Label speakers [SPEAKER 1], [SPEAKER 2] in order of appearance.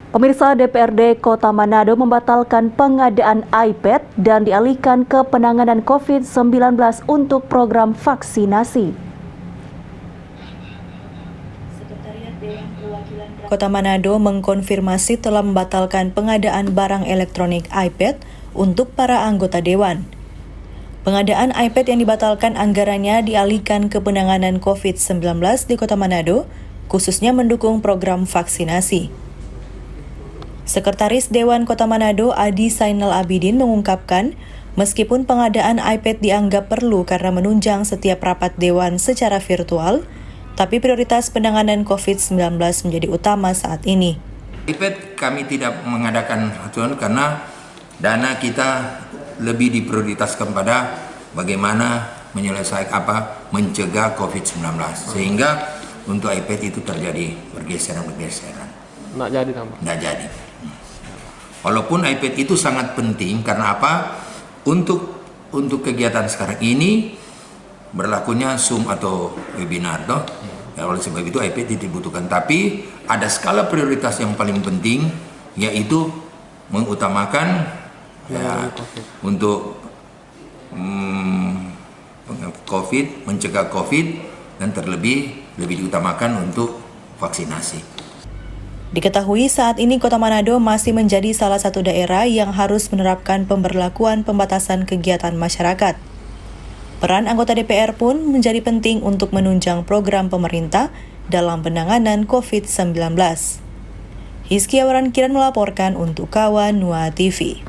[SPEAKER 1] Pemirsa, DPRD Kota Manado membatalkan pengadaan iPad dan dialihkan ke penanganan COVID-19 untuk program vaksinasi.
[SPEAKER 2] Kota Manado mengkonfirmasi telah membatalkan pengadaan barang elektronik iPad untuk para anggota dewan. Pengadaan iPad yang dibatalkan anggarannya dialihkan ke penanganan COVID-19 di Kota Manado, khususnya mendukung program vaksinasi. Sekretaris Dewan Kota Manado Adi Sainal Abidin mengungkapkan, meskipun pengadaan iPad dianggap perlu karena menunjang setiap rapat Dewan secara virtual, tapi prioritas penanganan COVID-19 menjadi utama saat ini.
[SPEAKER 3] iPad kami tidak mengadakan karena dana kita lebih diprioritaskan pada bagaimana mencegah COVID-19. Sehingga untuk iPad itu terjadi pergeseran.
[SPEAKER 4] Nggak jadi tambah?
[SPEAKER 3] Nggak jadi. Walaupun iPad itu sangat penting karena apa? Untuk kegiatan sekarang ini berlakunya Zoom atau webinar, toh. Ya, oleh sebab itu iPad dibutuhkan. Tapi ada skala prioritas yang paling penting, yaitu mengutamakan untuk COVID, mencegah COVID, dan lebih diutamakan untuk vaksinasi.
[SPEAKER 2] Diketahui saat ini Kota Manado masih menjadi salah satu daerah yang harus menerapkan pemberlakuan pembatasan kegiatan masyarakat. Peran anggota DPR pun menjadi penting untuk menunjang program pemerintah dalam penanganan COVID-19. Hizkia Waran Kiran melaporkan untuk Kawan Nua TV.